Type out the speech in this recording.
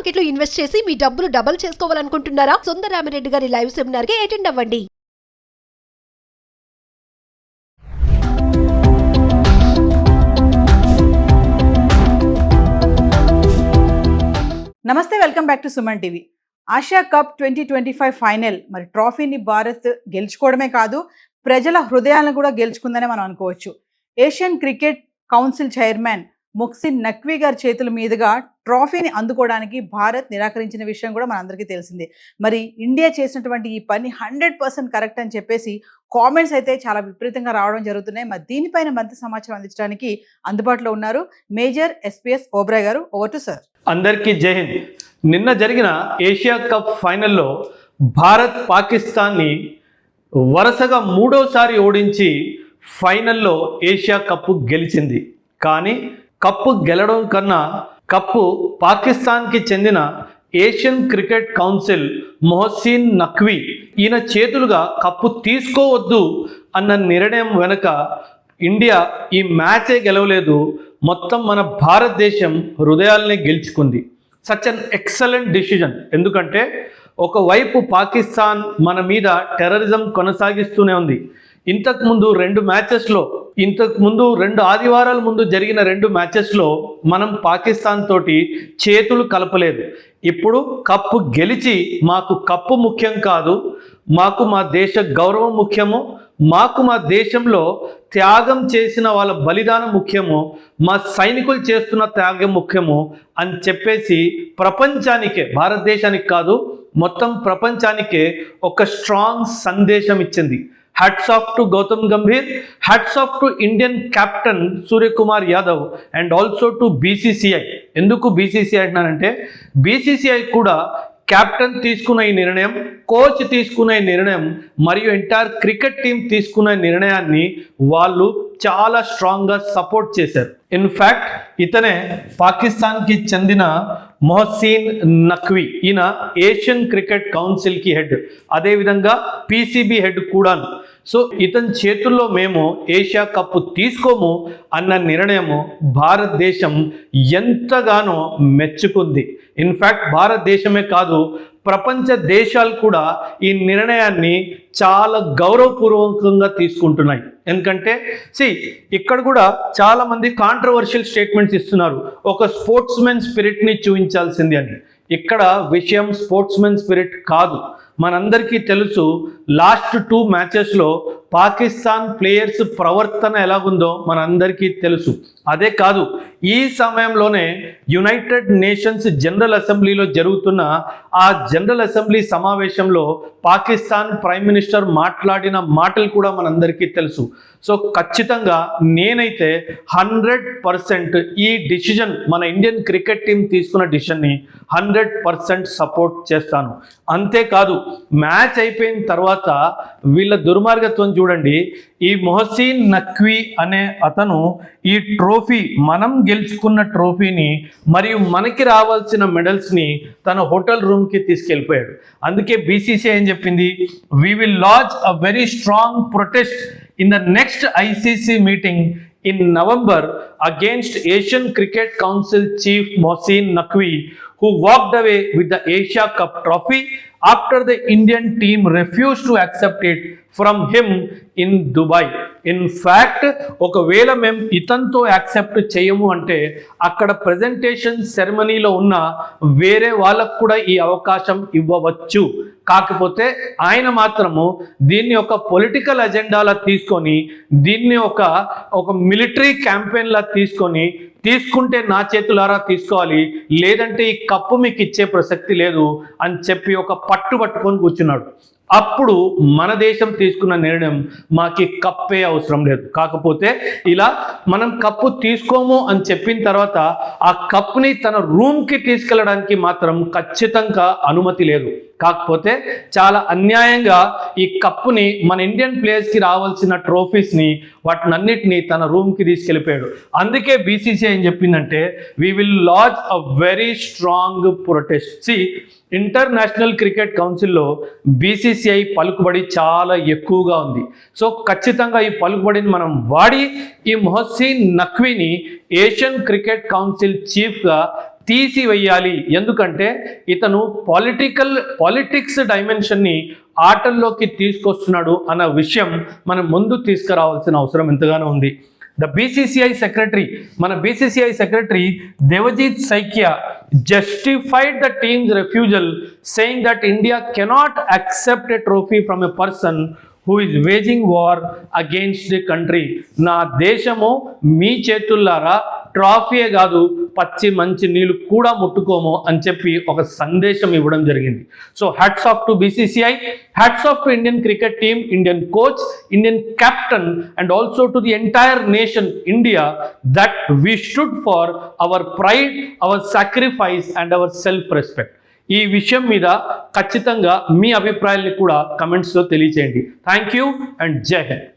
Market లో invest చేసి మీ డబ్బులు డబుల్ చేసుకోవాలనుకుంటున్నారా? సుందరరామిరెడ్డి గారి లైవ్ సెమినార్ కి అటెండ్ అవ్వండి. నమస్తే, welcome back to Suman TV. Asia cup 2025 final మరి ట్రోఫీని భారత్ గెలుచుకోవడమే కాదు, ప్రజల హృదయాలను కూడా గెలుచుకుందనే మనం అనుకోవచ్చు. Asian cricket council chairman Mohsin Naqvi గారి చేతుల మీదుగా ట్రోఫీని అందుకోవడానికి భారత్ నిరాకరించిన విషయం కూడా మనందరికీ తెలిసిందే. మరి ఇండియా చేసినటువంటి ఈ పని 100% కరెక్ట్ అని చెప్పేసి కామెంట్స్ అయితే చాలా విపరీతంగా రావడం జరుగుతున్నాయి. మరి దీనిపైన మరింత సమాచారం అందించడానికి అందుబాటులో ఉన్నారు మేజర్ ఎస్పీఎస్ ఓబ్రాయ్ గారు. Over to sir. అందరికీ జై హింద్. నిన్న జరిగిన ఏషియా కప్ ఫైనల్లో భారత్ పాకిస్తాన్ని వరుసగా మూడోసారి ఓడించి ఫైనల్లో ఏషియా కప్పు గెలిచింది. కానీ కప్పు గెలవడం కన్నా కప్పు పాకిస్తాన్కి చెందిన Asian cricket council Mohsin Naqvi ఈయన చేతులుగా కప్పు తీసుకోవద్దు అన్న నిర్ణయం వెనుక ఇండియా ఈ మ్యాచే గెలవలేదు, మొత్తం మన భారతదేశం హృదయాల్ని గెలుచుకుంది. Such an excellent decision. ఎందుకంటే ఒకవైపు పాకిస్తాన్ మన మీద టెర్రరిజం కొనసాగిస్తూనే ఉంది. ఇంతకుముందు 2 ఆదివారాల ముందు జరిగిన 2 మ్యాచెస్లో మనం పాకిస్తాన్ తోటి చేతులు కలపలేదు. ఇప్పుడు కప్పు గెలిచి మాకు కప్పు ముఖ్యం కాదు, మాకు మా దేశ గౌరవం ముఖ్యము, మాకు మా దేశంలో త్యాగం చేసిన వాళ్ళ బలిదానం ముఖ్యము, మా సైనికులు చేస్తున్న త్యాగం ముఖ్యము అని చెప్పేసి ప్రపంచానికే, భారతదేశానికి కాదు మొత్తం ప్రపంచానికే ఒక స్ట్రాంగ్ సందేశం ఇచ్చింది. Hats off to Gautam Gambhir, hats off to Indian captain Suryakumar Yadav and also to BCCI. ఎందుకు బీసీసీఐ అంటున్నానంటే బీసీసీఐ కూడా కెప్టెన్ తీసుకున్న ఈ నిర్ణయం, కోచ్ తీసుకున్న ఈ నిర్ణయం మరియు ఎంటైర్ క్రికెట్ టీం తీసుకున్న నిర్ణయాన్ని వాళ్ళు చాలా స్ట్రాంగ్గా సపోర్ట్ చేశారు. ఇన్ఫ్యాక్ట్ ఇతనే పాకిస్తాన్కి చెందిన మొహ్సిన్ నఖ్వీ. ఈయన ఏషియన్ క్రికెట్ కౌన్సిల్కి హెడ్, అదేవిధంగా పీసీబీ హెడ్ కూడాను. సో ఇతని చేతుల్లో మేము ఏషియా కప్పు తీసుకోము అన్న నిర్ణయము భారతదేశం ఎంతగానో మెచ్చుకుంది. ఇన్ఫ్యాక్ట్ భారతదేశమే కాదు, ప్రపంచ దేశాలు కూడా ఈ నిర్ణయాన్ని చాలా గౌరవపూర్వకంగా తీసుకుంటున్నాయి. ఎందుకంటే ఇక్కడ కూడా చాలా మంది కాంట్రవర్షియల్ స్టేట్మెంట్స్ ఇస్తున్నారు, ఒక స్పోర్ట్స్మెన్ స్పిరిట్ని చూపించాల్సింది అని. ఇక్కడ విషయం స్పోర్ట్స్మెన్ స్పిరిట్ కాదు. మనందరికీ తెలుసు లాస్ట్ 2 మ్యాచెస్లో పాకిస్తాన్ ప్లేయర్స్ ప్రవర్తన ఎలాగుందో మనందరికీ తెలుసు. అదే కాదు, ఈ సమయంలోనే యునైటెడ్ నేషన్స్ జనరల్ అసెంబ్లీలో జరుగుతున్న ఆ జనరల్ అసెంబ్లీ సమావేశంలో పాకిస్తాన్ ప్రైమ్ మినిస్టర్ మాట్లాడిన మాటలు కూడా మనందరికీ తెలుసు. సో ఖచ్చితంగా నేనైతే 100% ఈ డిసిజన్, మన ఇండియన్ క్రికెట్ టీం తీసుకున్న డిసిజన్ని 100% సపోర్ట్ చేస్తాను. అంతేకాదు, మ్యాచ్ అయిపోయిన తర్వాత వీళ్ళ దుర్మార్గత్వం చూడండి. ఈ మొహ్సిన్ నఖ్వీ అనే అతను ఈ ట్రోఫీ, మనం గెలుచుకున్న ట్రోఫీని మరియు మనకి రావాల్సిన మెడల్స్ని తన హోటల్ రూమ్కి తీసుకెళ్ళిపోయాడు. అందుకే బీసీసీఐ ఏం చెప్పింది, we will launch a very strong protest in the next ICC meeting in November against Asian Cricket Council Chief Mohsin Naqvi, who walked away with the Asia Cup trophy after the Indian team refused to accept it from him in Dubai. In fact, ఒకవేళ మేము ఇతనితో accept చేయము అంటే అక్కడ presentation సెరమనీలో ఉన్న వేరే వాళ్ళకు కూడా ఈ అవకాశం ఇవ్వవచ్చు. కాకపోతే ఆయన మాత్రము దీన్ని ఒక పొలిటికల్ అజెండాలా తీసుకొని, దీన్ని ఒక మిలిటరీ క్యాంపెయిన్లా తీసుకుంటే నా చేతులారా తీసుకోవాలి, లేదంటే ఈ కప్పు మీకు ఇచ్చే ప్రసక్తి లేదు అని చెప్పి ఒక పట్టుకొని కూర్చున్నాడు. అప్పుడు మన దేశం తీసుకున్న నిర్ణయం, మాకు కప్పే అవసరం లేదు. కాకపోతే ఇలా మనం కప్పు తీసుకోము అని చెప్పిన తర్వాత ఆ కప్ని తన రూమ్కి తీసుకెళ్ళడానికి మాత్రం ఖచ్చితంగా అనుమతి లేదు. కాకపోతే చాలా అన్యాయంగా ఈ కప్పుని మన ఇండియన్ ప్లేయర్స్కి రావాల్సిన ట్రోఫీస్ని వాటినన్నిటినీ తన రూమ్కి తీసుకెళ్ళిపోయాడు. అందుకే బీసీసీఐ ఏం చెప్పిందంటే, we will launch a very strong protest. International cricket కౌన్సిల్లో బీసీసీఐ పలుకుబడి చాలా ఎక్కువగా ఉంది. సో ఖచ్చితంగా ఈ పలుకుబడిని మనం వాడి ఈ మొహ్సిన్ నఖ్వీని ఏషియన్ క్రికెట్ కౌన్సిల్ చీఫ్గా తీసివేయాలి. ఎందుకంటే ఇతను పాలిటిక్స్ డైమెన్షన్ని ఆటల్లోకి తీసుకొస్తున్నాడు అన్న విషయం మనం ముందు తీసుకురావాల్సిన అవసరం ఎంతగానో ఉంది. ద బీసీసీఐ సెక్రటరీ, మన BCCI secretary Devajit Saikia justified the team's refusal, saying that India cannot accept a trophy from a person who is waging war against the country. నా దేశము మీ చేతుల్లారా ట్రాఫీయే కాదు పచ్చి మంచి నీళ్ళు కూడా ముట్టుకోము అని చెప్పి ఒక సందేశం ఇవ్వడం జరిగింది. So hats off to BCCI, hats off to Indian cricket team, Indian coach, Indian captain and also to the entire nation India that we stood for our pride, our sacrifice and our self respect. ఈ విషయం మీద ఖచ్చితంగా మీ అభిప్రాయాన్ని కూడా కమెంట్స్లో తెలియచేయండి. Thank you and జై హింద్.